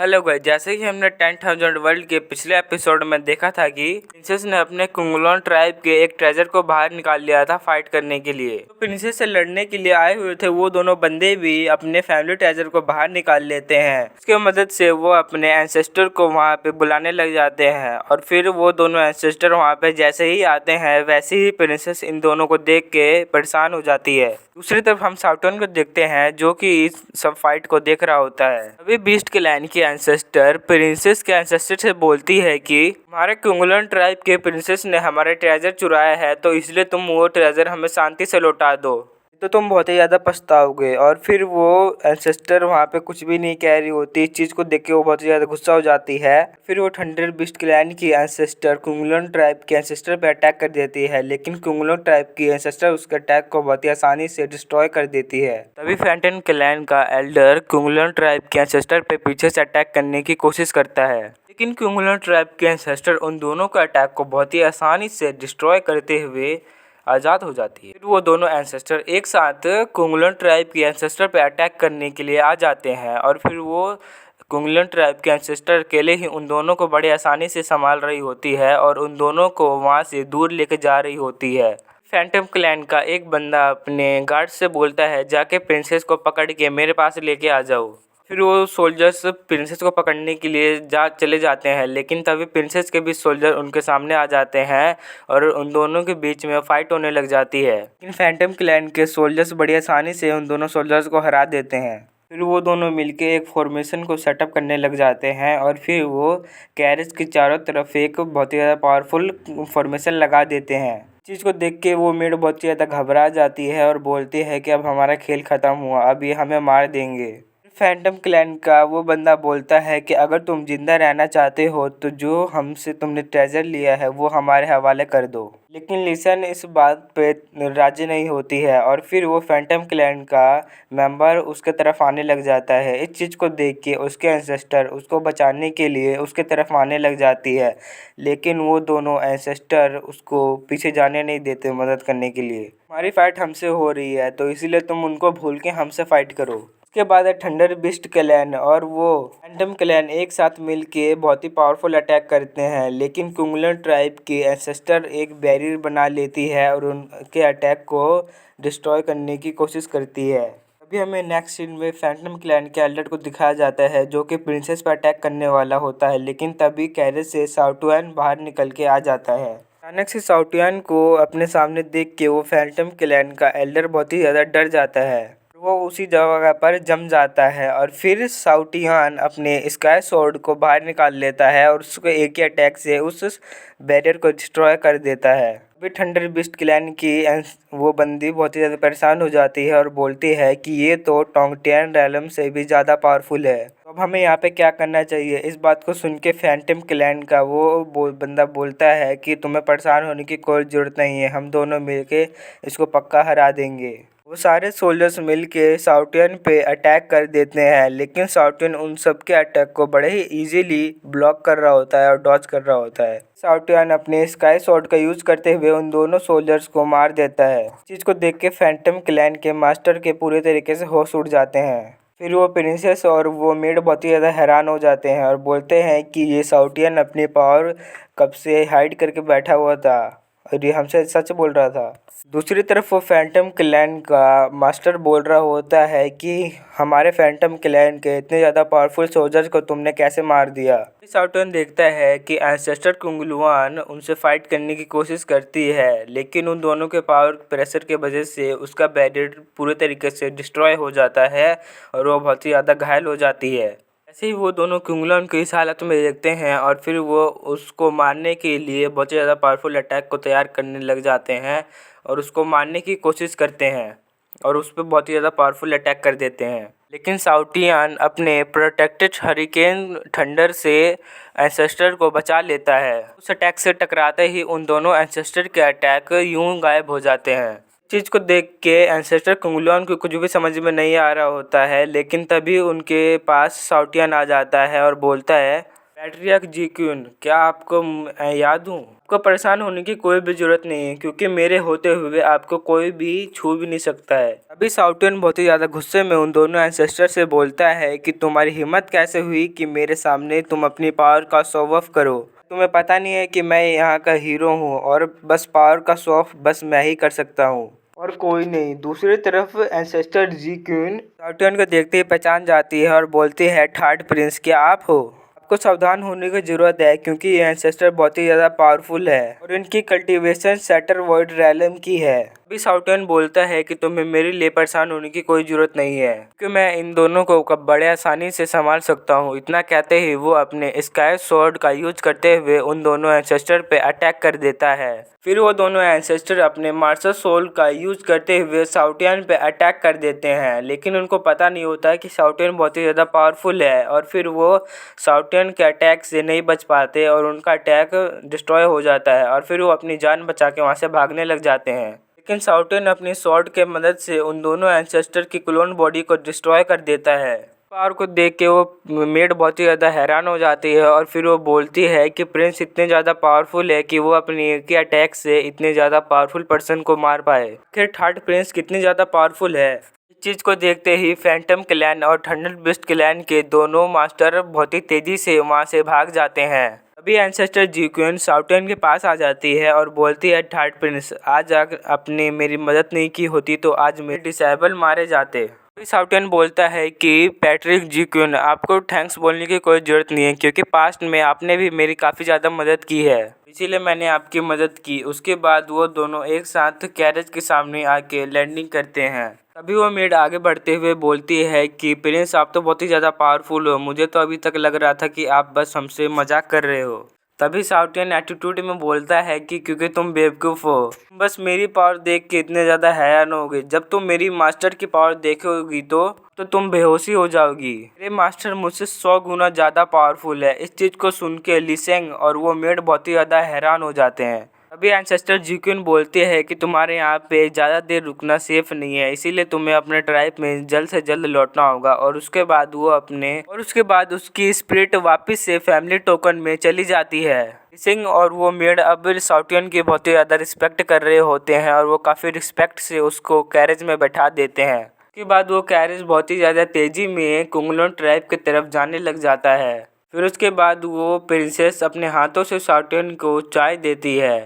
Hello guys, जैसे कि हमने 10,000 वर्ल्ड के पिछले एपिसोड में देखा था कि प्रिंसेस ने अपने कुंगलोन ट्राइब के एक ट्रेजर को बाहर निकाल लिया था फाइट करने के लिए। तो प्रिंसेस से लड़ने के लिए आए हुए थे वो दोनों बंदे भी अपने फैमिली ट्रेजर को बाहर निकाल लेते हैं। इसके मदद से वो अपने एंसेस्टर को वहाँ पे बुलाने लग जाते हैं और फिर वो दोनों एंसेस्टर वहाँ पे जैसे ही आते हैं वैसे ही प्रिंसेस इन दोनों को देख के परेशान हो जाती है। दूसरी तरफ हम साउटर्न को देखते हैं जो कि इस सब फाइट को देख रहा होता है। अभी बीस्ट के लाइन की एंसेस्टर प्रिंसेस के एंसेस्टर से बोलती है कि हमारे कुंगलन ट्राइब के प्रिंसेस ने हमारे ट्रेजर चुराया है, तो इसलिए तुम वो ट्रेजर हमें शांति से लौटा दो, तो तुम बहुत ही ज़्यादा पछताओगे। और फिर वो एंसेस्टर वहाँ पे कुछ भी नहीं कह रही होती। इस चीज़ को देख के वो बहुत ही ज़्यादा गुस्सा हो जाती है। फिर वो थंडर बीस्ट क्लैन की एंसेस्टर कुंगलन ट्राइब के एंसेस्टर पे अटैक कर देती है, लेकिन कुंगलन ट्राइब की एंसेस्टर उसके अटैक को बहुत ही आसानी से डिस्ट्रॉय कर देती है। तभी फैंटन क्लैन का एल्डर कुंगलन ट्राइब के एंसेस्टर पे पीछे से अटैक करने की कोशिश करता है, लेकिन कुंगलन ट्राइब के एंसेस्टर उन दोनों का अटैक को बहुत ही आसानी से डिस्ट्रॉय करते हुए आज़ाद हो जाती है। फिर वो दोनों एंसेस्टर एक साथ कुंगलन ट्राइब के एंसेस्टर पे अटैक करने के लिए आ जाते हैं और फिर वो कुंगलन ट्राइब के एंसेस्टर अकेले ही उन दोनों को बड़े आसानी से संभाल रही होती है और उन दोनों को वहाँ से दूर लेके जा रही होती है। फैंटम क्लैन का एक बंदा अपने गार्ड से बोलता है, जाके प्रिंसेस को पकड़ के मेरे पास लेके आ जाओ। फिर वो सोल्जर्स प्रिंसेस को पकड़ने के लिए चले जाते हैं, लेकिन तभी प्रिंसेस के भी सोल्जर उनके सामने आ जाते हैं और उन दोनों के बीच में फाइट होने लग जाती है। लेकिन फैंटम क्लैन के सोल्जर्स बड़ी आसानी से उन दोनों सोल्जर्स को हरा देते हैं। फिर वो दोनों मिलके एक फॉर्मेशन को सेटअप करने लग जाते हैं और फिर वो कैरेज के चारों तरफ एक बहुत ही ज़्यादा पावरफुल फॉर्मेशन लगा देते हैं। चीज़ को देख के वो मेड बहुत ही ज़्यादा घबरा जाती है और बोलती है कि अब हमारा खेल ख़त्म हुआ, अब ये हमें मार देंगे। फैंटम क्लैन का वो बंदा बोलता है कि अगर तुम जिंदा रहना चाहते हो तो जो हमसे तुमने ट्रेजर लिया है वो हमारे हवाले कर दो। लेकिन लिसन इस बात पे राजी नहीं होती है और फिर वो फैंटम क्लैन का मेंबर उसके तरफ आने लग जाता है। इस चीज़ को देख के उसके एंसेस्टर उसको बचाने के लिए उसके तरफ आने लग जाती है, लेकिन वो दोनों एंसेस्टर उसको पीछे जाने नहीं देते मदद करने के लिए। हमारी फाइट हमसे हो रही है तो इसीलिए तुम उनको भूल के हमसे फाइट करो। उसके बाद थंडर बीस्ट क्लैन और वो फैंटम क्लैन एक साथ मिलके बहुत ही पावरफुल अटैक करते हैं, लेकिन कुंगलन ट्राइब की एंसेस्टर एक बैरियर बना लेती है और उनके अटैक को डिस्ट्रॉय करने की कोशिश करती है। अभी हमें नेक्स्ट सीन में फैंटम क्लैन के एल्डर को दिखाया जाता है जो कि प्रिंसेस पर अटैक करने वाला होता है, लेकिन तभी कैरेज से साउटुआन बाहर निकल के आ जाता है। अचानक से साउटुआन को अपने सामने देख के वो फैंटम क्लैन का एल्डर बहुत ही ज़्यादा डर जाता है। वो उसी जगह पर जम जाता है और फिर साउटियान अपने स्काई स्वॉर्ड को बाहर निकाल लेता है और उसको एक ही अटैक से उस बैरियर को डिस्ट्रॉय कर देता है। अभी थंडर बीस्ट क्लैन की वो बंदी बहुत ही ज़्यादा परेशान हो जाती है और बोलती है कि ये तो टोंगटियन रैलम से भी ज़्यादा पावरफुल है, तो अब हमें यहाँ पे क्या करना चाहिए। इस बात को सुन के फैंटम क्लैन का वो बंदा बोलता है कि तुम्हें परेशान होने की कोई ज़रूरत नहीं है, हम दोनों मिलके इसको पक्का हरा देंगे। वो सारे सोल्जर्स मिलके साउटियन पे अटैक कर देते हैं, लेकिन साउटियन उन सब के अटैक को बड़े ही इजीली ब्लॉक कर रहा होता है और डॉज कर रहा होता है। साउटियन अपने स्काई स्वॉर्ड का यूज करते हुए उन दोनों सोल्जर्स को मार देता है। इस चीज़ को देख के फैंटम क्लैन के मास्टर के पूरे तरीके से होश उड़ जाते हैं। फिर वो प्रिंसेस और वो मेड बहुत ही ज़्यादा हैरान हो जाते हैं और बोलते हैं कि ये साउटियन अपनी पावर कब से हाइड करके बैठा हुआ था और ये हमसे सच बोल रहा था। दूसरी तरफ वो फैंटम क्लैन का मास्टर बोल रहा होता है कि हमारे फैंटम क्लैन के इतने ज़्यादा पावरफुल सोल्जर्स को तुमने कैसे मार दिया। साउटर्न देखता है कि एंसेस्टर कुंगलुआन उनसे फाइट करने की कोशिश करती है, लेकिन उन दोनों के पावर प्रेशर के वजह से उसका बैरियर पूरे तरीके से डिस्ट्रॉय हो जाता है और वो बहुत ही ज़्यादा घायल हो जाती है। ऐसे ही वो दोनों कुंगलन को इस हालत में देखते हैं और फिर वो उसको मारने के लिए बहुत ही ज़्यादा पावरफुल अटैक को तैयार करने लग जाते हैं और उसको मारने की कोशिश करते हैं और उस पर बहुत ही ज़्यादा पावरफुल अटैक कर देते हैं। लेकिन साउटियान अपने प्रोटेक्टेड हरिकेन थंडर से एंसेस्टर को बचा लेता है। उस अटैक से टकराते ही उन दोनों एंसेस्टर के अटैक यूं गायब हो जाते हैं। चीज़ को देख के एंसेस्टर कुंगलन को कुछ भी समझ में नहीं आ रहा होता है, लेकिन तभी उनके पास साउटियान आ जाता है और बोलता है, पैट्रियार्क जी क्यून, क्या आपको याद हूँ? आपको परेशान होने की कोई भी ज़रूरत नहीं है क्योंकि मेरे होते हुए आपको कोई भी छू भी नहीं सकता है। अभी साउटियन बहुत ही ज़्यादा गुस्से में उन दोनों एंसेस्टर से बोलता है कि तुम्हारी हिम्मत कैसे हुई कि मेरे सामने तुम अपनी पावर का शो ऑफ करो। तुम्हें पता नहीं है कि मैं यहाँ का हीरो हूँ और बस पावर का शो ऑफ बस मैं ही कर सकता हूँ और कोई नहीं। दूसरी तरफ एंसेस्टर जी क्वीन साउटियन को देखते ही पहचान जाती है और बोलती है, थर्ड प्रिंस क्या आप हो? आपको सावधान होने की जरूरत है क्योंकि ये एंसेस्टर बहुत ही ज़्यादा पावरफुल है और इनकी कल्टीवेशन सैटर वॉइड रैलम की है। अभी साउटियन बोलता है कि तुम्हें मेरे लिए परेशान होने की कोई जरूरत नहीं है क्योंकि मैं इन दोनों को बड़े आसानी से संभाल सकता हूँ। इतना कहते ही वो अपने स्काई स्वॉर्ड का यूज करते हुए उन दोनों एंसेस्टर पे अटैक कर देता है। फिर वो दोनों एंसेस्टर अपने मार्शल सोल का यूज करते हुए साउटियन पे अटैक कर देते हैं, लेकिन उनको पता नहीं होता कि साउटियन बहुत ही ज़्यादा पावरफुल है और फिर वो साउटियन के अटैक से नहीं बच पाते और उनका अटैक डिस्ट्रॉय हो जाता है और फिर वो अपनी जान बचा के वहाँ से भागने लग जाते हैं। लेकिन साउटियन अपनी स्वॉर्ड के मदद से उन दोनों एंसेस्टर की क्लोन बॉडी को डिस्ट्रॉय कर देता है। पावर को देख के वो मेड बहुत ही ज़्यादा हैरान हो जाती है और फिर वो बोलती है कि प्रिंस इतने ज़्यादा पावरफुल है कि वो अपनी एक ही अटैक से इतने ज़्यादा पावरफुल पर्सन को मार पाए। फिर थर्ड प्रिंस कितनी ज़्यादा पावरफुल है, इस चीज़ को देखते ही फैंटम क्लैन और थंडर बिस्ट क्लैन के दोनों मास्टर बहुत ही तेज़ी से वहाँ से भाग जाते हैं। अभी एंसेस्टर जी क्वीन साउटियन के पास आ जाती है और बोलती है, थर्ड प्रिंस आज अगर आपने मेरी मदद नहीं की होती तो आज मेरे डिसेबल मारे जाते। साउटियन बोलता है कि पैट्रिक जी क्वीन आपको थैंक्स बोलने की कोई ज़रूरत नहीं है क्योंकि पास्ट में आपने भी मेरी काफ़ी ज़्यादा मदद की है, इसीलिए मैंने आपकी मदद की। उसके बाद वो दोनों एक साथ कैरेज के सामने आके लैंडिंग करते हैं। तभी वो मेड आगे बढ़ते हुए बोलती है कि प्रिंस आप तो बहुत ही ज़्यादा पावरफुल हो, मुझे तो अभी तक लग रहा था कि आप बस हमसे मजाक कर रहे हो। तभी साउटियन एटीट्यूड में बोलता है कि क्योंकि तुम बेवकूफ़ हो, बस मेरी पावर देख के इतने ज़्यादा हैरान होगे, जब तुम मेरी मास्टर की पावर देखोगी तो तुम बेहोशी हो जाओगी। मेरे मास्टर मुझसे 100 गुना ज़्यादा पावरफुल है। इस चीज़ को सुन के लिसेंग और वो मेड बहुत ही ज़्यादा हैरान हो जाते हैं। अभी एंसेस्टर जी क्वीन बोलते हैं कि तुम्हारे यहाँ पे ज़्यादा देर रुकना सेफ नहीं है, इसीलिए तुम्हें अपने ट्राइब में जल्द से जल्द लौटना होगा। और उसके बाद उसकी स्पिरिट वापस से फैमिली टोकन में चली जाती है। सिंह और वो मेड अब साउटियन की बहुत ही ज़्यादा रिस्पेक्ट कर रहे होते हैं और वो काफ़ी रिस्पेक्ट से उसको कैरेज में बैठा देते हैं। उसके बाद वो कैरेज बहुत ही ज़्यादा तेज़ी में कुंगलोन ट्राइब की तरफ जाने लग जाता है। फिर उसके बाद वो प्रिंसेस अपने हाथों से साउटियन को चाय देती है।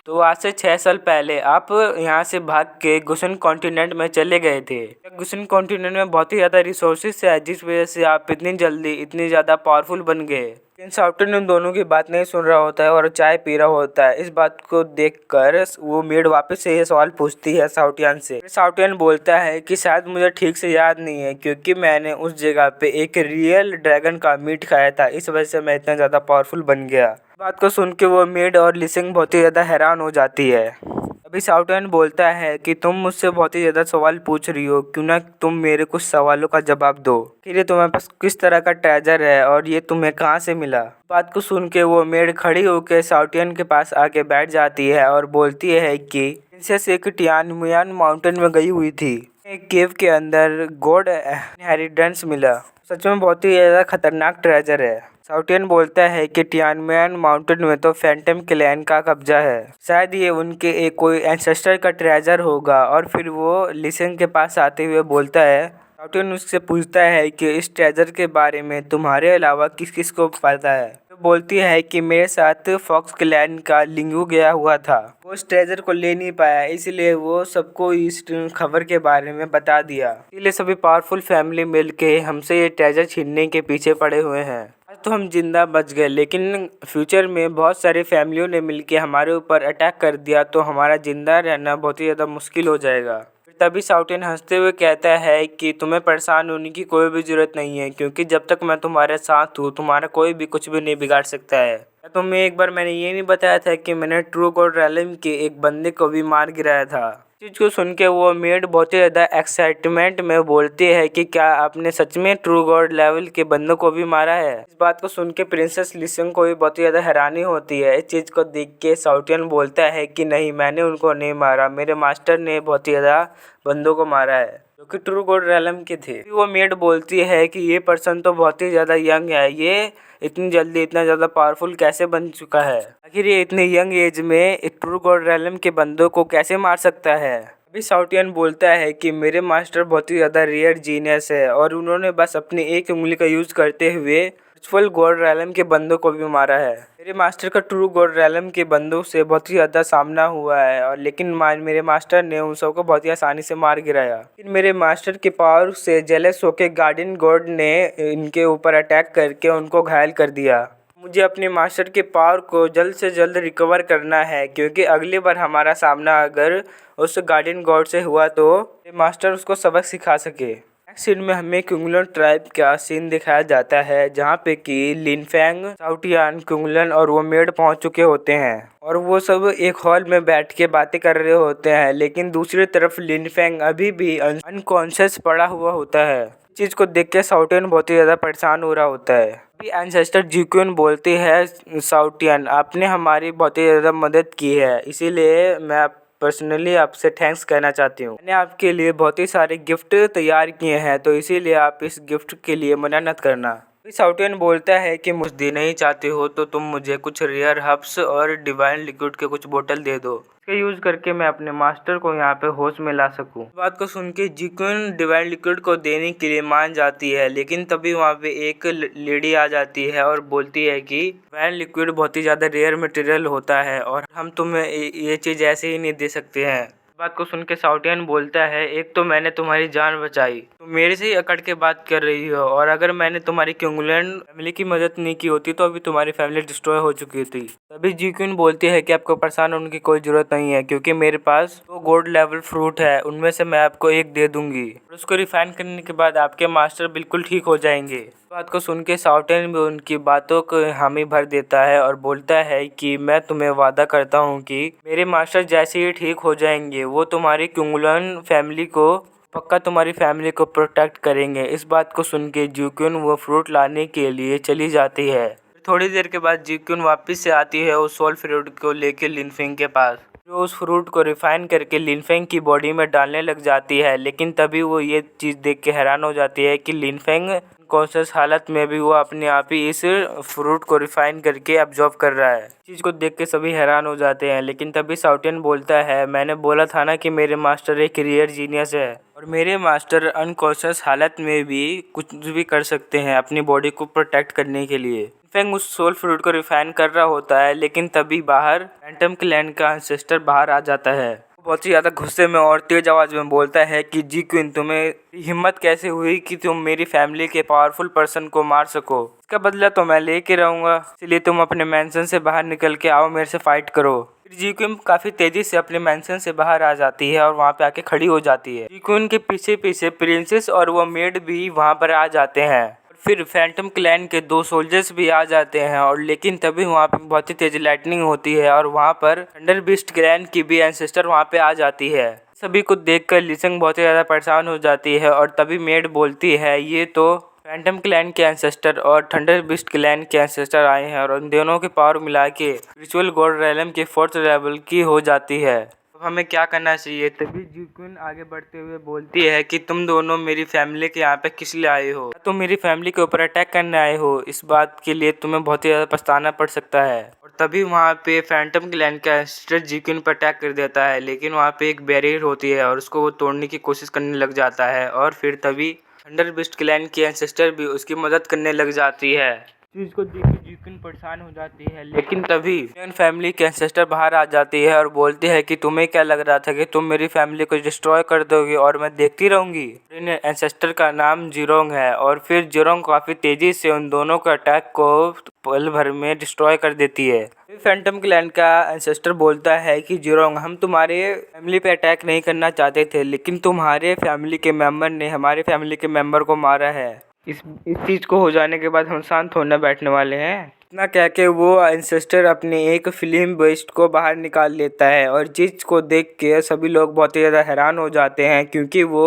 तो आज से 6 साल पहले आप यहाँ से भाग के गुसन कॉन्टिनेंट में चले गए थे। गुसन कॉन्टिनेंट में बहुत ही ज़्यादा रिसोर्सेस है जिस वजह से आप इतनी जल्दी इतनी ज़्यादा पावरफुल बन गए। लेकिन साउटियन उन दोनों की बात नहीं सुन रहा होता है और चाय पी रहा होता है। इस बात को देखकर वो मेड वापस से ये सवाल पूछती है साउटियन से। साउटियन बोलता है कि शायद मुझे ठीक से याद नहीं है क्योंकि मैंने उस जगह पे एक रियल ड्रैगन का मीट खाया था, इस वजह से मैं इतना ज़्यादा पावरफुल बन गया। बात को सुन के वो मेड और लिसिंग बहुत ही ज़्यादा हैरान हो जाती है। अभी साउटियन बोलता है कि तुम मुझसे बहुत ही ज़्यादा सवाल पूछ रही हो, क्यों ना तुम मेरे कुछ सवालों का जवाब दो कि ये तुम्हारे पास किस तरह का ट्रेजर है और ये तुम्हें कहाँ से मिला। बात को सुन के वो मेड खड़ी होकर साउटियन के पास आके बैठ जाती है और बोलती है कि प्रिंसेस एक टियानमुयान माउंटेन में गई हुई थी, एक केव के अंदर गॉड इनहेरिटेंस मिला, सच में बहुत ही ज़्यादा खतरनाक ट्रेजर है। साउटियन बोलता है कि टियानमुयान माउंटेन में तो फैंटम क्लैन का कब्जा है, शायद ये उनके एक कोई एंसेस्टर का ट्रेजर होगा। और फिर वो लिसेंग के पास आते हुए बोलता है, साउटियन उससे पूछता है कि इस ट्रेजर के बारे में तुम्हारे अलावा किस किस को पता है। तो बोलती है कि मेरे साथ फॉक्स क्लैन का लिंगू गया हुआ था, वो इस ट्रेजर को ले नहीं पाया, इसलिए वो सबको इस खबर के बारे में बता दिया। इसलिए सभी पावरफुल फैमिली मिलके हमसे ये ट्रेजर छीनने के पीछे पड़े हुए हैं। आज तो हम जिंदा बच गए, लेकिन फ्यूचर में बहुत सारी फैमिलियों ने मिलके हमारे ऊपर अटैक कर दिया तो हमारा जिंदा रहना बहुत ही ज़्यादा मुश्किल हो जाएगा। तभी साउटियन हंसते हुए कहता है कि तुम्हें परेशान होने की कोई भी ज़रूरत नहीं है क्योंकि जब तक मैं तुम्हारे साथ हूँ तुम्हारा कोई भी कुछ भी नहीं बिगाड़ सकता है। तुम्हें एक बार मैंने ये नहीं बताया था कि मैंने ट्रू गॉड रैलम के एक बंदे को भी मार गिराया था। चीज़ को सुन के वो मेड बहुत ही ज़्यादा एक्साइटमेंट में बोलती है कि क्या आपने सच में ट्रू गॉड लेवल के बंदों को भी मारा है। इस बात को सुन के प्रिंसेस लिसिंग को भी बहुत ही ज़्यादा हैरानी होती है। इस चीज़ को देख के साउटियन बोलता है कि नहीं, मैंने उनको नहीं मारा, मेरे मास्टर ने बहुत ही ज़्यादा बंदों को मारा है। जो कि ट्रू गॉड रैलम के थे। वो मेड बोलती है कि ये पर्सन तो बहुत ही ज़्यादा यंग है, ये इतनी जल्दी इतना ज़्यादा पावरफुल कैसे बन चुका है, आखिर ये इतने यंग एज में एक ट्रू गॉड रैलम के बंदों को कैसे मार सकता है। अभी साउटियन बोलता है कि मेरे मास्टर बहुत ही ज़्यादा रेयर जीनियस है और उन्होंने बस अपनी एक उंगली का यूज़ करते हुए वर्चुअल गॉड रैलम के बंदों को भी मारा है। मेरे मास्टर का ट्रू गॉड रैलम के बंदों से बहुत ही ज़्यादा सामना हुआ है और लेकिन मेरे मास्टर ने उन सबको बहुत ही आसानी से मार गिराया। लेकिन मेरे मास्टर के पावर से जेलस होकर गार्डियन गॉड ने इनके ऊपर अटैक करके उनको घायल कर दिया। मुझे अपने मास्टर के पावर को जल्द से जल्द रिकवर करना है, क्योंकि अगली बार हमारा सामना अगर उस गार्डियन गॉड से हुआ तो मास्टर उसको सबक सिखा सके। नेक्स्ट सीन में हमें कुंगलन ट्राइब का सीन दिखाया जाता है, जहाँ पे कि लिनफेंग, साउटियान, कुंगलन और वो मेड पहुँच चुके होते हैं और वो सब एक हॉल में बैठ के बातें कर रहे होते हैं। लेकिन दूसरी तरफ लिनफेंग अभी भी अनकॉन्शियस पड़ा हुआ होता है। इस चीज़ को देख के साउटियन बहुत ही ज़्यादा परेशान हो रहा होता है। अभी एंसेस्टर जिक्यून बोलती है, साउटियन आपने हमारी बहुत ही ज़्यादा मदद की है, इसीलिए मैं पर्सनली आपसे थैंक्स कहना चाहती हूँ। मैंने आपके लिए बहुत ही सारे गिफ्ट तैयार किए हैं, तो इसीलिए आप इस गिफ्ट के लिए मना मत करना। साउटियन बोलता है कि मुझे देना ही चाहते हो तो तुम मुझे कुछ रेयर हर्ब्स और डिवाइन लिक्विड के कुछ बोतल दे दो, इसके यूज़ करके मैं अपने मास्टर को यहाँ पे होश में ला सकूँ। इस बात को सुन के जिक्यून डिवाइन लिक्विड को देने के लिए मान जाती है, लेकिन तभी वहाँ पे एक लेडी आ जाती है और बोलती है कि डिवाइन लिक्विड बहुत ही ज़्यादा रेयर मटेरियल होता है और हम तुम्हें ये चीज़ ऐसे ही नहीं दे सकते हैं। बात को सुन के साउटियन बोलता है, एक तो मैंने तुम्हारी जान बचाई, तुम मेरे से ही अकड़ के बात कर रही हो, और अगर मैंने तुम्हारी कुंगलन फैमिली की मदद नहीं की होती तो अभी तुम्हारी फैमिली डिस्ट्रॉय हो चुकी थी। तभी जिक्यून बोलती है कि आपको परेशान होने की कोई ज़रूरत नहीं है, क्योंकि मेरे पास 2 गोल्ड लेवल फ्रूट है, उनमें से मैं आपको एक दे दूंगी और उसको रिफाइन करने के बाद आपके मास्टर बिल्कुल ठीक हो जाएंगे। बात को सुन के साउटियन भी उनकी बातों को हामी भर देता है और बोलता है कि मैं तुम्हें वादा करता हूँ कि मेरे मास्टर जैसे ही ठीक हो जाएंगे वो तुम्हारी कुंगलन फैमिली को पक्का तुम्हारी फैमिली को प्रोटेक्ट करेंगे। इस बात को सुन के जिक्यून वो फ्रूट लाने के लिए चली जाती है। थोड़ी देर के बाद जिक्यून वापस से आती है उस सोल फ्रूट को लेके लिनफेंग के पास, जो उस फ्रूट को रिफाइन करके लिनफेंग की बॉडी में डालने लग जाती है। लेकिन तभी वो ये चीज़ देख के हैरान हो जाती है कि लिनफेंग कॉन्शियस हालत में भी वो अपने आप ही इस फ्रूट को रिफाइन करके अब्जॉर्ब कर रहा है। इस चीज़ को देख के सभी हैरान हो जाते हैं। लेकिन तभी साउटियन बोलता है, मैंने बोला था ना कि मेरे मास्टर एक रियर जीनियस है और मेरे मास्टर अनकॉन्शियस हालत में भी कुछ भी कर सकते हैं अपनी बॉडी को प्रोटेक्ट करने के लिए। फेंग उस सोल फ्रूट को रिफाइन कर रहा होता है, लेकिन तभी बाहर फैंटम क्लैन का एंसेस्टर बाहर आ जाता है। बहुत ही ज़्यादा गुस्से में और तेज आवाज़ में बोलता है कि जिक्यून तुम्हें हिम्मत कैसे हुई कि तुम मेरी फैमिली के पावरफुल पर्सन को मार सको, इसका बदला तो मैं लेके रहूँगा, इसलिए तुम अपने मैंशन से बाहर निकल के आओ, मेरे से फाइट करो। जिक्यून काफ़ी तेज़ी से अपने मैंशन से बाहर आ जाती है और वहाँ पे आके खड़ी हो जाती है। जिक्यून के पीछे पीछे प्रिंसेस और वो मेड भी वहाँ पर आ जाते हैं। फिर फैंटम क्लैन के 2 सोल्जर्स भी आ जाते हैं और लेकिन तभी वहाँ पे बहुत ही तेज लाइटनिंग होती है और वहाँ पर थंडर बीस्ट क्लैन की भी एंसेस्टर वहाँ पे आ जाती है। सभी को देखकर लिसंग बहुत ही ज़्यादा परेशान हो जाती है और तभी मेड बोलती है, ये तो फैंटम क्लैन के एंसेस्टर और थंडर बीस्ट क्लैन के एंसेस्टर आए हैं और उन दोनों के पावर मिला के रिचुअल गॉड रैलम के 4th लेवल की हो जाती है। अब हमें क्या करना चाहिए? तभी जिक्यून आगे बढ़ते हुए बोलती है कि तुम दोनों मेरी फैमिली के यहाँ पे किस लिए आए हो? तुम मेरी फैमिली के ऊपर अटैक करने आए हो, इस बात के लिए तुम्हें बहुत ही ज़्यादा पछताना पड़ सकता है। और तभी वहाँ पे फैंटम क्लैन का एंसेस्टर जिक्यून पर अटैक कर देता है, लेकिन वहाँ पे एक बैरियर होती है और उसको वो तोड़ने की कोशिश करने लग जाता है और फिर तभी थंडर बीस्ट क्लैन की एंसेस्टर भी उसकी मदद करने लग जाती है। चीज़ को देख के जिक्यून परेशान हो जाती है, लेकिन तभी फैमिली के एंसेस्टर बाहर आ जाती है और बोलती है कि तुम्हें क्या लग रहा था कि तुम मेरी फैमिली को डिस्ट्रॉय कर दोगे और मैं देखती रहूंगी? इन एंसेस्टर का नाम जिरोंग है और फिर जिरोंग काफ़ी तेज़ी से उन दोनों के अटैक को पल भर में डिस्ट्रॉय कर देती है। फैंटम क्लैन का एंसेस्टर बोलता है कि जिरोंग, हम तुम्हारे फैमिली पे अटैक नहीं करना चाहते थे, लेकिन तुम्हारे फैमिली के मेंबर ने हमारे फैमिली के मेंबर को मारा है। इस चीज़ को हो जाने के बाद हम शांत होने बैठने वाले हैं। इतना कह के वो एंसेस्टर अपने एक फिल्म बेस्ट को बाहर निकाल लेता है और जिस को देख के सभी लोग बहुत ही ज़्यादा हैरान हो जाते हैं, क्योंकि वो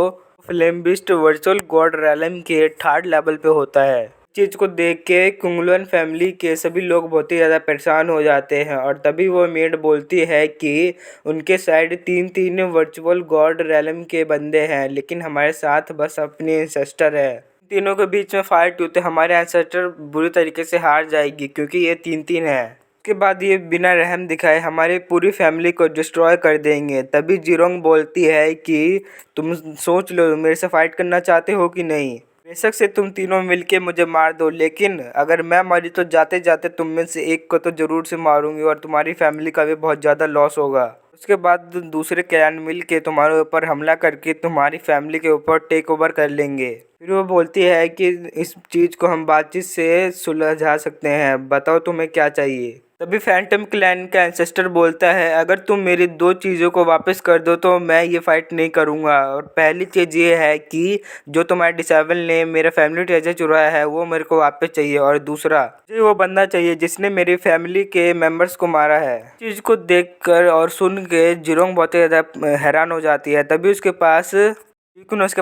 film best virtual God realm के 3rd लेवल पे होता है। चीज़ को देख के कुंगलन फैमिली के सभी लोग बहुत ही ज़्यादा परेशान हो जाते हैं और तभी वो मेड बोलती है कि उनके साइड 3 वर्चुअल गॉड रैलम के बंदे हैं, लेकिन हमारे साथ बस अपनी एंसेस्टर है। तीनों के बीच में फाइट होते हमारे एंसेस्टर बुरी तरीके से हार जाएगी क्योंकि ये 3 है। उसके बाद ये बिना रहम दिखाए हमारी पूरी फैमिली को डिस्ट्रॉय कर देंगे। तभी जीरोंग बोलती है कि तुम सोच लो, मेरे से फाइट करना चाहते हो कि नहीं। बेशक से तुम तीनों मिलके मुझे मार दो, लेकिन अगर मैं मरी तो जाते जाते तुम में से एक को तो जरूर से मारूंगी और तुम्हारी फैमिली का भी बहुत ज़्यादा लॉस होगा। उसके बाद दूसरे क्लैन मिल के तुम्हारे ऊपर हमला करके तुम्हारी फैमिली के ऊपर टेक ओवर कर लेंगे। फिर वो बोलती है कि इस चीज़ को हम बातचीत से सुलझा सकते हैं, बताओ तुम्हें क्या चाहिए। तभी फैंटम क्लैन का एंसेस्टर बोलता है, अगर तुम मेरी 2 चीज़ों को वापस कर दो तो मैं ये फाइट नहीं करूँगा। और पहली चीज़ ये है कि जो तुम्हारे डिसेबल ने मेरा फैमिली ट्रेजर चुराया है वो मेरे को वापस चाहिए, और दूसरा मुझे वो बंदा चाहिए जिसने मेरी फैमिली के मेंबर्स को मारा है। चीज़ को देखकर और सुन के जीरोंग बहुत ही ज़्यादा हैरान हो जाती है। तभी उसके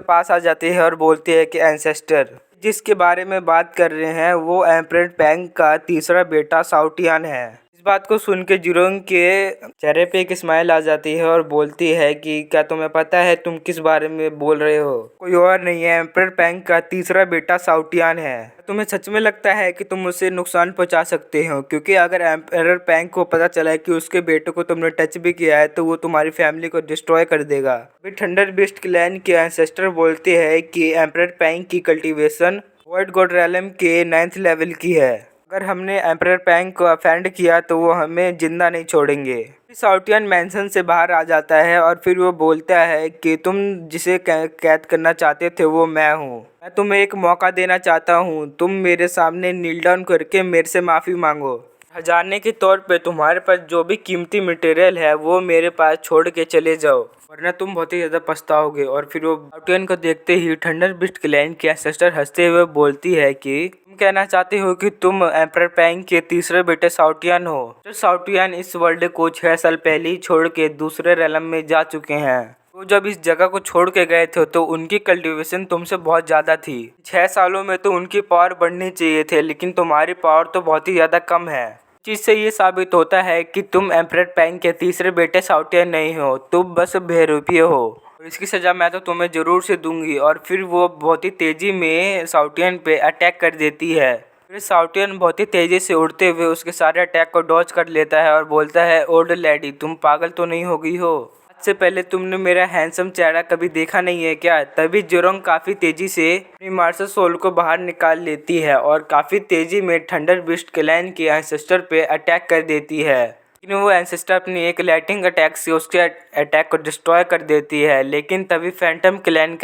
पास आ जाती है और बोलती है कि एंसेस्टर जिसके बारे में बात कर रहे हैं वो एम्परर पैंग का तीसरा बेटा शाओटियान है। इस बात को सुन के जीरोंग के चेहरे पे एक स्माइल आ जाती है और बोलती है कि क्या तुम्हें पता है तुम किस बारे में बोल रहे हो? कोई और नहीं है, एम्परर पैंग का तीसरा बेटा शाओटियान है। तुम्हें सच में लगता है कि तुम उसे नुकसान पहुंचा सकते हो? क्योंकि अगर एम्परर पैंग को पता चला है कि उसके बेटे को तुमने टच भी किया है तो वो तुम्हारी फैमिली को डिस्ट्रॉय कर देगा। अभी थंडर बीस्ट क्लैन के एंसेस्टर बोलते हैं कि एम्परर पैंग की कल्टीवेशन वॉइड गॉड रैलम के 9th लेवल की है। अगर हमने एम्परर पैंग को अफेंड किया तो वो हमें जिंदा नहीं छोड़ेंगे। शाओटियान मैंसन से बाहर आ जाता है और फिर वो बोलता है कि तुम जिसे कैद करना चाहते थे वो मैं हूँ। मैं तुम्हें एक मौका देना चाहता हूँ, तुम मेरे सामने नील डाउन करके मेरे से माफ़ी मांगो। खजाने के तौर पे तुम्हारे पास जो भी कीमती मटेरियल है वो मेरे पास छोड़ के चले जाओ, वरना तुम बहुत ही ज़्यादा पछताओगे। और फिर वो शाओटियान को देखते ही थंडर बीस्ट क्लैन की एंसेस्टर हंसते हुए बोलती है कि तुम कहना चाहते हो कि तुम एम्परर पैंग के तीसरे बेटे शाओटियान हो। तो शाओटियान इस वर्ल्ड को 6 साल पहले ही छोड़ के दूसरे रेलम में जा चुके हैं। तो जब इस जगह को छोड़ के गए थे तो उनकी कल्टीवेशन तुमसे बहुत ज़्यादा थी। 6 सालों में तो उनकी पावर बढ़नी चाहिए थे, लेकिन तुम्हारी पावर तो बहुत ही ज़्यादा कम है। चीज़ से ये साबित होता है कि तुम एम्परर पैंग के तीसरे बेटे शाओटियान नहीं हो, तुम बस बहरूपीय हो। और इसकी सज़ा मैं तो तुम्हें ज़रूर से दूंगी। और फिर वो बहुत ही तेज़ी में शाओटियान पे अटैक कर देती है। फिर शाओटियान बहुत ही तेज़ी से उड़ते हुए उसके सारे अटैक को डॉज कर लेता है और बोलता है, ओल्ड लेडी तुम पागल तो नहीं हो गई हो? आज से पहले तुमने मेरा हैंडसम चेहरा कभी देखा नहीं है क्या? तभी जीरोंग काफ़ी तेज़ी से अपनी मार्शल सोल को बाहर निकाल लेती है और काफ़ी तेज़ी में थंडर बीस्ट क्लैन के एंसेस्टर पे अटैक कर देती है। लेकिन वो एंसेस्टर अपनी एक लाइटिंग अटैक से उसके अटैक को डिस्ट्रॉय कर देती है। लेकिन तभी फैंटम क्लैन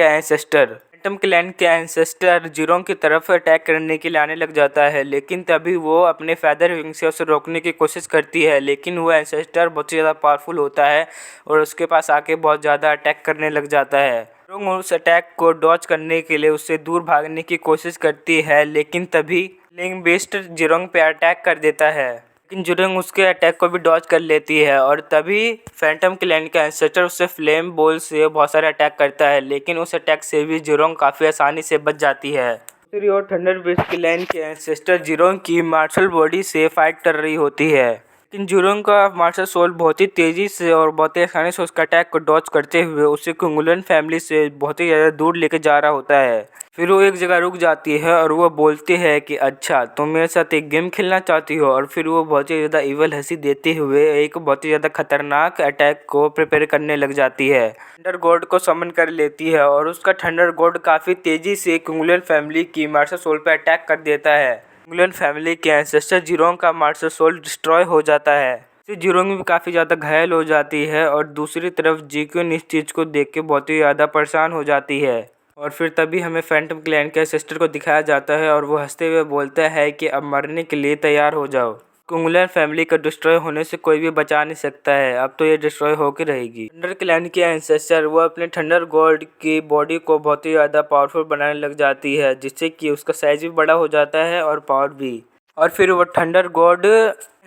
के एंसेस्टर जीरोंग की तरफ अटैक करने के लिए आने लग जाता है, लेकिन तभी वो अपने फेदर विंग से उसे रोकने की कोशिश करती है। लेकिन वो एंसेस्टर बहुत ही ज़्यादा पावरफुल होता है और उसके पास आके बहुत ज़्यादा अटैक करने लग जाता है। जीरोंग उस अटैक को डॉज करने के लिए उससे दूर भागने की कोशिश करती है, लेकिन तभी लिंग बेस्ट जीरोंग पे अटैक कर देता है। लेकिन जीरोंग उसके अटैक को भी डॉज कर लेती है और तभी फैंटम क्लैन का एंसेस्टर उससे फ्लेम बॉल से बहुत सारे अटैक करता है, लेकिन उस अटैक से भी जीरोंग काफ़ी आसानी से बच जाती है। दूसरी ओर थंडर बीस्ट क्लैन के एंसेस्टर जीरोंग की मार्शल बॉडी से फाइट कर रही होती है, लेकिन जीरोंग का मार्शल सोल बहुत ही तेज़ी से और बहुत ही आसानी से उसका अटैक को डॉज करते हुए उसे कुंगलन फैमिली से बहुत ही ज़्यादा दूर लेके जा रहा होता है। फिर वो एक जगह रुक जाती है और वो बोलती है कि अच्छा तुम मेरे साथ एक गेम खेलना चाहती हो। और फिर वो बहुत ही ज़्यादा इवल हंसी देते हुए एक बहुत ही ज़्यादा खतरनाक अटैक को प्रिपेयर करने लग जाती है। थंडर गॉड को समन कर लेती है और उसका थंडर गॉड काफ़ी तेज़ी से कुंगलन फैमिली की मार्शल सोल पर अटैक कर देता है। कुंगलन फैमिली के एंसेस्टर जीरोंग का मार्शल सोल डिस्ट्रॉय हो जाता है। जीरोंग भी काफ़ी ज़्यादा घायल हो जाती है और दूसरी तरफ जीक्यून इस चीज़ को देख के बहुत ही ज़्यादा परेशान हो जाती है। और फिर तभी हमें फैंटम क्लैन के सिस्टर को दिखाया जाता है और वो हंसते हुए बोलता है कि अब मरने के लिए तैयार हो जाओ। कुंगलन फैमिली का डिस्ट्रॉय होने से कोई भी बचा नहीं सकता है, अब तो ये डिस्ट्रॉय होकर रहेगी। थंडर क्लैन के एंसेस्टर वो अपने थंडर गॉड की बॉडी को बहुत ही ज़्यादा पावरफुल बनाने लग जाती है, जिससे कि उसका साइज भी बड़ा हो जाता है और पावर भी। और फिर वो थंडर गॉड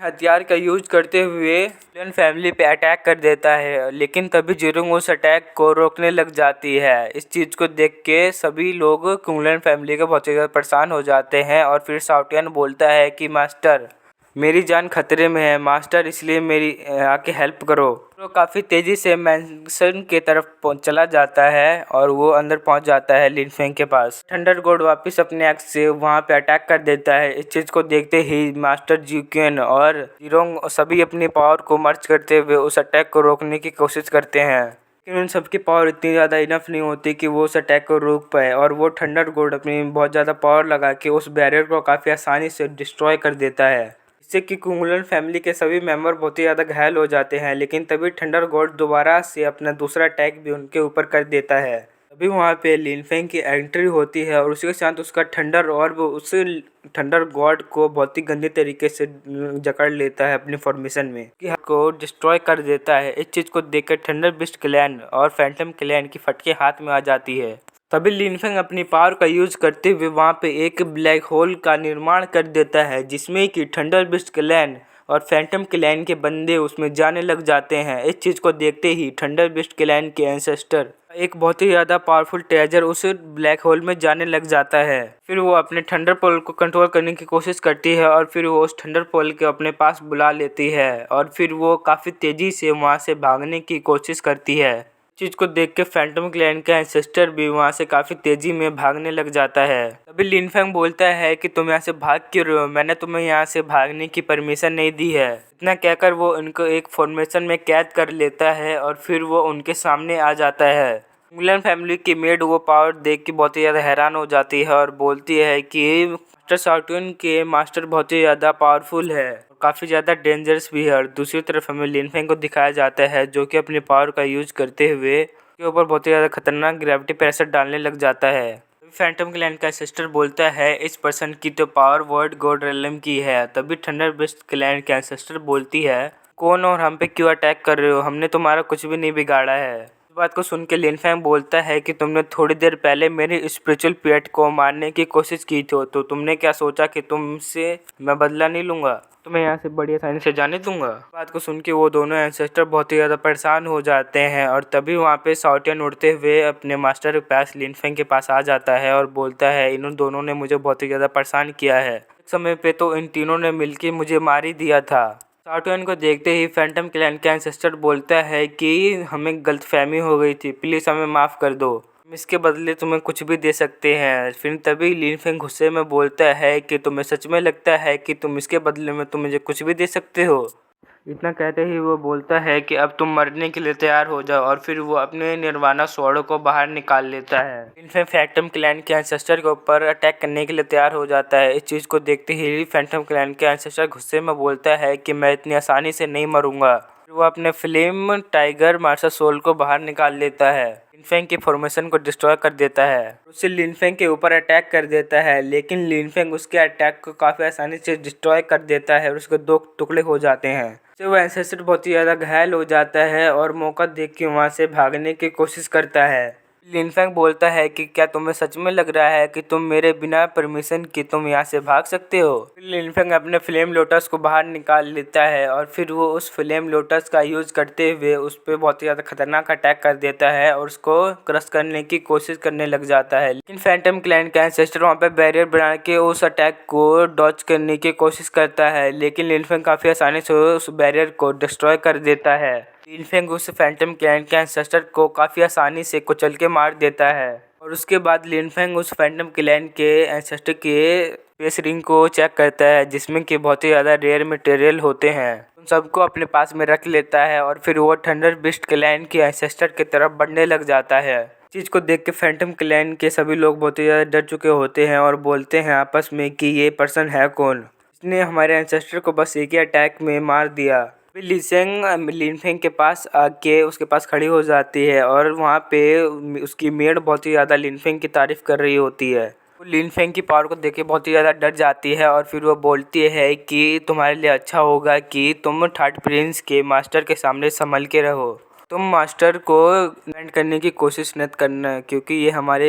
हथियार का यूज करते हुए कुंगलन फैमिली पे अटैक कर देता है, लेकिन तभी जिरुंग उस अटैक को रोकने लग जाती है। इस चीज़ को देख के सभी लोग कुंगलन फैमिली के बहुत ही ज़्यादा परेशान हो जाते हैं और फिर शाओटियन बोलता है कि मास्टर, मेरी जान खतरे में है मास्टर, इसलिए मेरी आके हेल्प करो। वो काफ़ी तेज़ी से मैंसन के तरफ चला जाता है और वो अंदर पहुंच जाता है लिनफेंग के पास। थंडर गॉड वापस अपने एक्स से वहां पे अटैक कर देता है। इस चीज़ को देखते ही मास्टर ज्यूकेन और जिरोंग सभी अपनी पावर को मर्ज करते हुए उस अटैक को रोकने की कोशिश करते हैं, लेकिन उन सबकी पावर इतनी ज़्यादा इनफ नहीं होती कि वो उस अटैक को रोक पाए और वो थंडर गॉड अपनी बहुत ज़्यादा पावर लगा के उस बैरियर को काफ़ी आसानी से डिस्ट्रॉय कर देता है, जिससे कि कुंगलन फैमिली के सभी मेंबर बहुत ही ज़्यादा घायल हो जाते हैं। लेकिन तभी थंडर गॉड दोबारा से अपना दूसरा अटैक भी उनके ऊपर कर देता है। तभी वहाँ पे लिनफेंग की एंट्री होती है और उसी के साथ उसका थंडर और वो उस थंडर गॉड को बहुत ही गंदे तरीके से जकड़ लेता है अपनी फॉर्मेशन में, कि को डिस्ट्रॉय कर देता है। इस चीज़ को देखकर थंडर बिस्ट क्लैन और फैंटम क्लैन की फटके हाथ में आ जाती है। तभी लिनफेंग अपनी पावर का यूज करते हुए वहाँ पे एक ब्लैक होल का निर्माण कर देता है, जिसमें कि थंडर बिस्ट क्लैन और फैंटम क्लैन के बंदे उसमें जाने लग जाते हैं। इस चीज़ को देखते ही थंडर बिस्ट क्लैन के एंसेस्टर एक बहुत ही ज़्यादा पावरफुल ट्रेजर उस ब्लैक होल में जाने लग जाता है। फिर वो अपने थंडर पोल को कंट्रोल करने की कोशिश करती है और फिर वो उस थंडर पोल को अपने पास बुला लेती है और फिर वो काफ़ी तेज़ी से वहाँ से भागने की कोशिश करती है। चीज़ को देख के फैंटम क्लैन का एंसेस्टर भी वहाँ से काफ़ी तेज़ी में भागने लग जाता है। तभी लिनफेंग बोलता है कि तुम यहाँ से भाग क्यों रहे हो, मैंने तुम्हें यहाँ से भागने की परमिशन नहीं दी है। इतना कहकर वो उनको एक फॉर्मेशन में कैद कर लेता है और फिर वो उनके सामने आ जाता है। कुंगलन फैमिली की मेड वो पावर देख के बहुत ही ज़्यादा हैरान हो जाती है और बोलती है कि मास्टर शाओटियन के मास्टर बहुत ही ज़्यादा पावरफुल है, काफ़ी ज़्यादा डेंजरस भी है। और दूसरी तरफ हमें लिनफेंग को दिखाया जाता है जो कि अपनी पावर का यूज करते हुए के ऊपर बहुत ही ज़्यादा खतरनाक ग्रेविटी प्रेशर डालने लग जाता है। फैंटम क्लैन का सिस्टर बोलता है इस पर्सन की तो पावर वर्ड गॉड रेलम की है। तभी थंडर बिस्ट क्लैन का सिस्टर बोलती है कौन और हम पे क्यों अटैक कर रहे हो, हमने तुम्हारा कुछ भी नहीं बिगाड़ा है। इस बात को सुन के लिनफेंग बोलता है कि तुमने थोड़ी देर पहले मेरे स्पिरिचुअल पेट को मारने की कोशिश की थी, तो तुमने क्या सोचा कि तुमसे मैं बदला नहीं लूँगा, तुम्हें यहाँ से बड़ी आसानी से जाने दूंगा। बात को सुन के वो दोनों एंसेस्टर बहुत ही ज़्यादा परेशान हो जाते हैं और तभी वहाँ पे शाओटियन उड़ते हुए अपने मास्टर के पास लिनफेंग के पास आ जाता है और बोलता है इन दोनों ने मुझे बहुत ही ज़्यादा परेशान किया है, एक समय पे तो इन तीनों ने मिलकर मुझे मार ही दिया था। शाओटियन को देखते ही फैंटम क्लैन का एंसेस्टर बोलता है कि हमें गलतफहमी हो गई थी, प्लीज़ हमें माफ़ कर दो, हम इसके बदले तुम्हें कुछ भी दे सकते हैं। फिर तभी लिनफेंग गुस्से में बोलता है कि तुम्हें सच में लगता है कि तुम इसके बदले में तुम मुझे कुछ भी दे सकते हो। इतना कहते ही वो बोलता है कि अब तुम मरने के लिए तैयार हो जाओ और फिर वो अपने निर्वाणा स्वॉर्ड को बाहर निकाल लेता है। लिनफेंग फैंटम क्लैन के एंसेस्टर के ऊपर अटैक करने के लिए तैयार हो जाता है। इस चीज़ को देखते ही फैंटम क्लैन के एंसेस्टर गुस्से में बोलता है कि मैं इतनी आसानी से नहीं मरूंगा। वो अपने फ्लेम टाइगर मार्शल सोल को बाहर निकाल लेता है, लिनफेंग की फॉर्मेशन को डिस्ट्रॉय कर देता है, उससे लिनफेंग के ऊपर अटैक कर देता है। लेकिन लिनफेंग उसके अटैक को काफ़ी आसानी से डिस्ट्रॉय कर देता है और उसके दो टुकड़े हो जाते हैं। तो वो एंसेस्टर बहुत ही ज़्यादा घायल हो जाता है और मौका देख के वहाँ से भागने की कोशिश करता है। लिनफेंग बोलता है कि क्या तुम्हें सच में लग रहा है कि तुम मेरे बिना परमिशन के तुम यहाँ से भाग सकते हो। लिनफेंग अपने फ्लेम लोटस को बाहर निकाल लेता है और फिर वो उस फ्लेम लोटस का यूज करते हुए उस पर बहुत ही ज़्यादा खतरनाक अटैक कर देता है और उसको क्रश करने की कोशिश करने लग जाता है। लेकिन फैंटम क्लैन का एंसेस्टर वहाँ पे बैरियर बना के उस अटैक को डॉज करने की कोशिश करता है, लेकिन लिनफेंग काफ़ी आसानी से उस बैरियर को डिस्ट्रॉय कर देता है। लिनफेंग उस फैंटम क्लैन के एंसेस्टर को काफ़ी आसानी से कुचल के मार देता है और उसके बाद लिनफेंग उस फैंटम क्लैन के एंसेस्टर के स्पेस रिंग को चेक करता है, जिसमें कि बहुत ही ज़्यादा रेयर मटेरियल होते हैं, उन सबको अपने पास में रख लेता है और फिर वो थंडर बिस्ट क्लैन के एंसेस्टर की तरफ बढ़ने लग जाता है। चीज़ को देख के फैंटम क्लैन के सभी लोग बहुत ही ज़्यादा डर चुके होते हैं और बोलते हैं आपस में कि ये पर्सन है कौन, इसने हमारे एंसेस्टर को बस एक ही अटैक में मार दिया। लिनफेंग लिनफेंग के पास आके उसके पास खड़ी हो जाती है और वहाँ पे उसकी मेड बहुत ही ज़्यादा लिनफेंग की तारीफ़ कर रही होती है। वो लिनफेंग की पावर को देख के बहुत ही ज़्यादा डर जाती है और फिर वो बोलती है कि तुम्हारे लिए अच्छा होगा कि तुम थर्ड प्रिंस के मास्टर के सामने संभल के रहो। तुम मास्टर को लैंड करने की कोशिश मत करना क्योंकि ये हमारे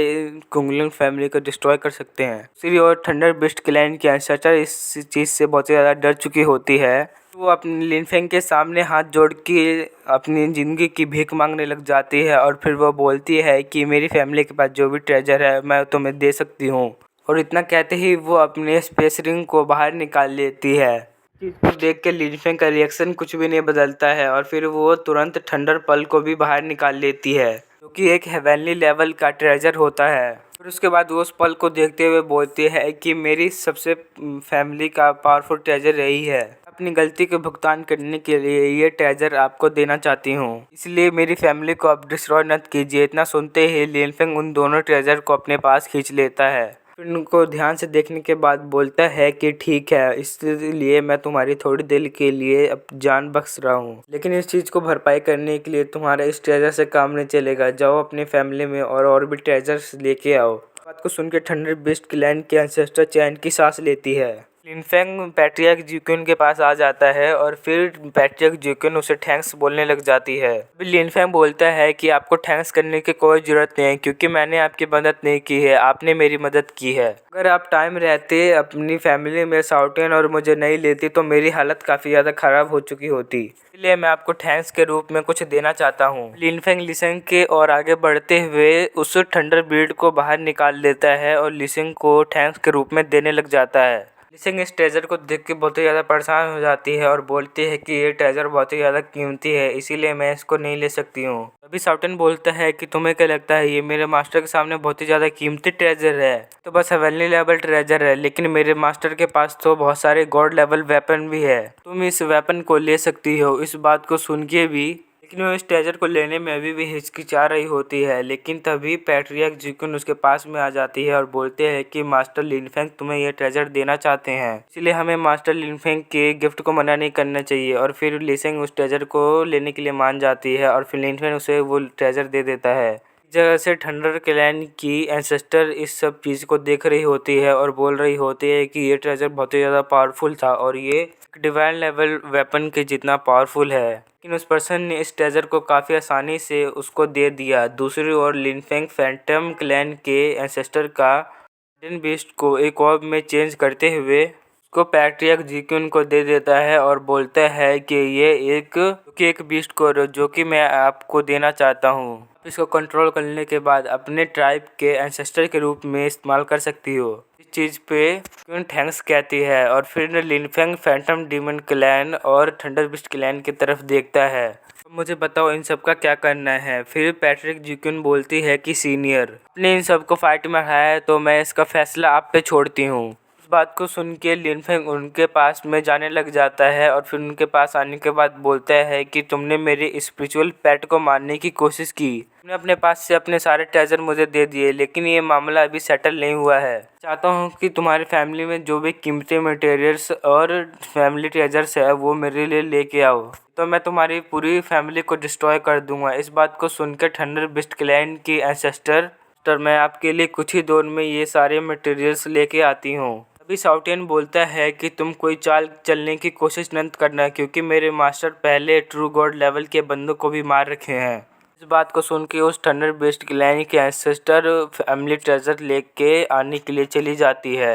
कुंगलन फैमिली को डिस्ट्रॉय कर सकते हैं। दूसरी ओर थंडर बिस्ट क्लैन की एंसेस्टर इस चीज़ से बहुत ही ज़्यादा डर चुकी होती है। वो अपने लिनफेंग के सामने हाथ जोड़ के अपनी ज़िंदगी की भीख मांगने लग जाती है और फिर वो बोलती है कि मेरी फैमिली के पास जो भी ट्रेजर है मैं तुम्हें दे सकती हूँ। और इतना कहते ही वो अपने स्पेस रिंग को बाहर निकाल लेती है। चीज़ को देख के लिनफेंग का रिएक्शन कुछ भी नहीं बदलता है और फिर वो तुरंत थंडर पल को भी बाहर निकाल लेती है जो कि एक हेवनली लेवल का ट्रेजर होता है। फिर उसके बाद वो उस पल को देखते हुए बोलती है कि मेरी सबसे फैमिली का पावरफुल ट्रेजर यही है। अपनी गलती के भुगतान करने के लिए ये ट्रेजर आपको देना चाहती हूँ, इसलिए मेरी फैमिली को आप डिस्ट्रॉय मत कीजिए। इतना सुनते ही लिनफेंग उन दोनों ट्रेजर को अपने पास खींच लेता है। फिर उनको ध्यान से देखने के बाद बोलता है कि ठीक है, इसलिए मैं तुम्हारी थोड़ी देर के लिए अब जान बख्श रहा हूँ, लेकिन इस चीज़ को भरपाई करने के लिए तुम्हारा इस ट्रेजर से काम नहीं चलेगा। जाओ अपनी फैमिली में और भी ट्रेजर्स लेके आओ। बात को सुन के थंडर बिस्ट क्लैन के एंसेस्टर चैन की सांस लेती है। लिनफेंग पैट्रियार्क ज्यूक्विन के पास आ जाता है और फिर पैट्रियार्क ज्यूक्विन उसे थैंक्स बोलने लग जाती है। फिर लिनफेंग बोलता है कि आपको थैंक्स करने की कोई ज़रूरत नहीं है क्योंकि मैंने आपकी मदद नहीं की है, आपने मेरी मदद की है। अगर आप टाइम रहते अपनी फैमिली में साउटेन और मुझे नहीं लेती तो मेरी हालत काफ़ी ज़्यादा ख़राब हो चुकी होती, इसलिए मैं आपको थैंक्स के रूप में कुछ देना चाहता हूँ। लिनफेंग लिसेंग के और आगे बढ़ते हुए उस थंडर बीड को बाहर निकाल देता है और लिसेंग को थैंक्स के रूप में देने लग जाता है। लिसेंग इस ट्रेजर को देख के बहुत ही ज़्यादा परेशान हो जाती है और बोलती है कि ये ट्रेजर बहुत ही ज़्यादा कीमती है, इसीलिए मैं इसको नहीं ले सकती हूँ। अभी साउटन बोलता है कि तुम्हें क्या लगता है ये मेरे मास्टर के सामने बहुत ही ज़्यादा कीमती ट्रेजर है, तो बस हेवनली लेवल ट्रेजर है, लेकिन मेरे मास्टर के पास तो बहुत सारे गॉड लेवल वेपन भी है, तुम इस वेपन को ले सकती हो। इस बात को सुन के भी लेकिन वो इस ट्रेजर को लेने में अभी भी हिचकिचा रही होती है, लेकिन तभी पैट्रियार्क ज्यूक्विन उसके पास में आ जाती है और बोलते हैं कि मास्टर लिनफेंग तुम्हें ये ट्रेजर देना चाहते हैं, इसलिए हमें मास्टर लिनफेंग के गिफ्ट को मना नहीं करना चाहिए। और फिर लिसेंग उस ट्रेजर को लेने के लिए मान जाती है और फिर लिनफेंग उसे वो ट्रेजर दे देता है। जगह से थंडर क्लैन की एंसेस्टर इस सब चीज़ को देख रही होती है और बोल रही होती है कि ये ट्रेजर बहुत ही ज़्यादा पावरफुल था और ये डिवाइन लेवल वेपन के जितना पावरफुल है, लेकिन उस पर्सन ने इस ट्रेजर को काफ़ी आसानी से उसको दे दिया। दूसरी ओर लिनफेंग फैंटम क्लैन के एंसेस्टर का हिडन बीस्ट को एक ऑर्ब में चेंज करते हुए उसको पैट्रियार्क ज्यूक्विन को दे देता है और बोलता है कि ये एक बीस्ट को जो कि मैं आपको देना चाहता हूँ, इसको कंट्रोल करने के बाद अपने ट्राइब के एंसेस्टर के रूप में इस्तेमाल कर सकती हो। इस चीज़ पे क्यों थैंक्स कहती है और फिर लिनफेंग फैंटम डीमन क्लैन और थंडर बिस्ट क्लैन की तरफ देखता है। तो मुझे बताओ इन सब का क्या करना है। फिर पैट्रिक ज्यूक्विन बोलती है कि सीनियर अपने इन सब को फाइट में हराया है तो मैं इसका फैसला आप पे छोड़ती हूँ। बात को सुन के लिनफेंग उनके पास में जाने लग जाता है और फिर उनके पास आने के बाद बोलता है कि तुमने मेरे स्पिरिचुअल पेट को मारने की कोशिश की, तुमने अपने पास से अपने सारे ट्रेजर मुझे दे दिए, लेकिन ये मामला अभी सेटल नहीं हुआ है। चाहता हूँ कि तुम्हारी फैमिली में जो भी कीमती मटेरियल्स और फैमिली ट्रेजर्स है वो मेरे लिए लेके आओ, तो मैं तुम्हारी पूरी फैमिली को डिस्ट्रॉय कर दूंगा। इस बात को सुनकर थंडर बिस्ट क्लैन की एंसेस्टर मैं आपके लिए कुछ ही देर में ये सारे मटेरियल्स लेके आती हूँ। अभी साउटियन बोलता है कि तुम कोई चाल चलने की कोशिश न करना क्योंकि मेरे मास्टर पहले ट्रू गॉड लेवल के बंदों को भी मार रखे हैं। इस बात को सुन के उस थंडर बिस्ट क्लैन के एंसेस्टर फैमिली ट्रेजर लेके आने के लिए चली जाती है।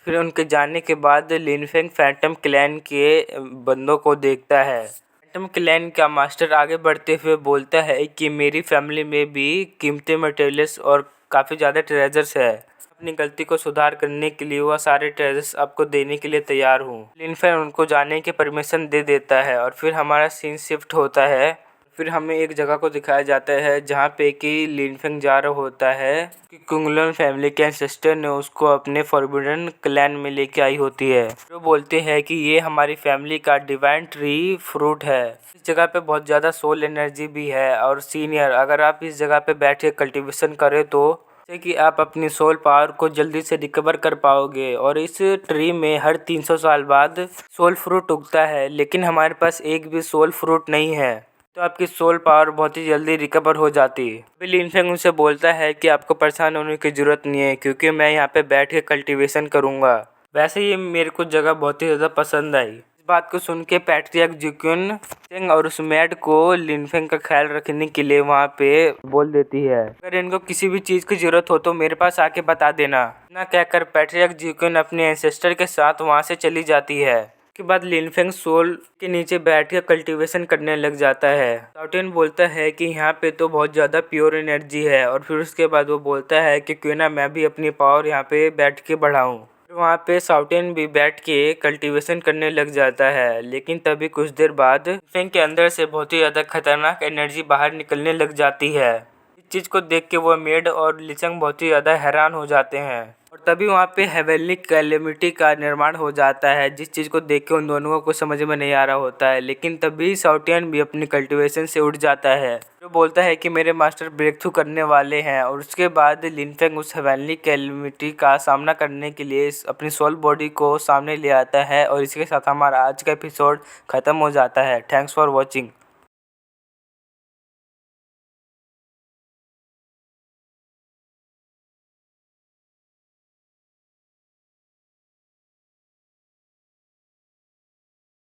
फिर उनके जाने के बाद लिनफेंग फैंटम क्लैन के बंदों को देखता है। फैंटम क्लैन का मास्टर आगे बढ़ते हुए बोलता है कि मेरी फैमिली में भी कीमती मटेरियल्स और काफ़ी ज़्यादा ट्रेजर्स है, अपनी गलती को सुधार करने के लिए वह सारे ट्रेजर्स आपको देने के लिए तैयार हूँ। लिनफेंग उनको जाने की परमिशन दे देता है और फिर हमारा सीन शिफ्ट होता है। फिर हमें एक जगह को दिखाया जाता है जहाँ पे कि लिनफेंग जा रहा होता है कि कुंगलन फैमिली के एंसेस्टर ने उसको अपने फॉरबिडन क्लैन में लेके आई होती है। वो बोलते हैं कि ये हमारी फैमिली का डिवाइन ट्री फ्रूट है, इस जगह पे बहुत ज़्यादा सोल एनर्जी भी है और सीनियर अगर आप इस जगह पे बैठ के कल्टिवेशन करें तो कि आप अपनी सोल पावर को जल्दी से रिकवर कर पाओगे। और इस ट्री में हर 300 साल बाद सोल फ्रूट उगता है, लेकिन हमारे पास एक भी सोल फ्रूट नहीं है, तो आपकी सोल पावर बहुत ही जल्दी रिकवर हो जाती है। फिर लिनफेंग उनसे बोलता है कि आपको परेशान होने की ज़रूरत नहीं है क्योंकि मैं यहाँ पे बैठ के कल्टीवेशन करूँगा। वैसे ही मेरे को जगह बहुत ही ज़्यादा पसंद आई। इस बात को सुन के पैट्रियर्क जुक्युन सिंह और उस मेड को लिनफेंग का ख्याल रखने के लिए वहाँ पे बोल देती है, अगर इनको किसी भी चीज़ की जरूरत हो तो मेरे पास आके बता देना। ना कहकर पैट्रियर्क जुक्युन अपने एंसेस्टर के साथ वहाँ से चली जाती है। उसके बाद लिनफेंग सोल के नीचे बैठ कर कल्टीवेशन करने लग जाता है। साउटिन बोलता है कि यहाँ पे तो बहुत ज़्यादा प्योर एनर्जी है, और फिर उसके बाद वो बोलता है कि क्यों ना मैं भी अपनी पावर यहाँ पे बैठ के बढ़ाऊँ। वहाँ पे साउटिन भी बैठ के कल्टीवेशन करने लग जाता है, लेकिन तभी कुछ देर बाद लिनफेंग के अंदर से बहुत ही ज़्यादा खतरनाक एनर्जी बाहर निकलने लग जाती है। इस चीज़ को देख के वो मेड और लिचंग बहुत ही ज़्यादा हैरान हो जाते हैं, और तभी वहाँ पे हेवनली कैलेमिटी का निर्माण हो जाता है, जिस चीज़ को देख के उन दोनों को कुछ समझ में नहीं आ रहा होता है। लेकिन तभी साउटियन भी अपनी कल्टीवेशन से उठ जाता है, जो बोलता है कि मेरे मास्टर ब्रेक थ्रू करने वाले हैं। और उसके बाद लिनफेंग उस हेवनली कैलेमिटी का सामना करने के लिए अपनी सोल बॉडी को सामने ले आता है, और इसके साथ हमारा आज का एपिसोड ख़त्म हो जाता है। Thanks for watching.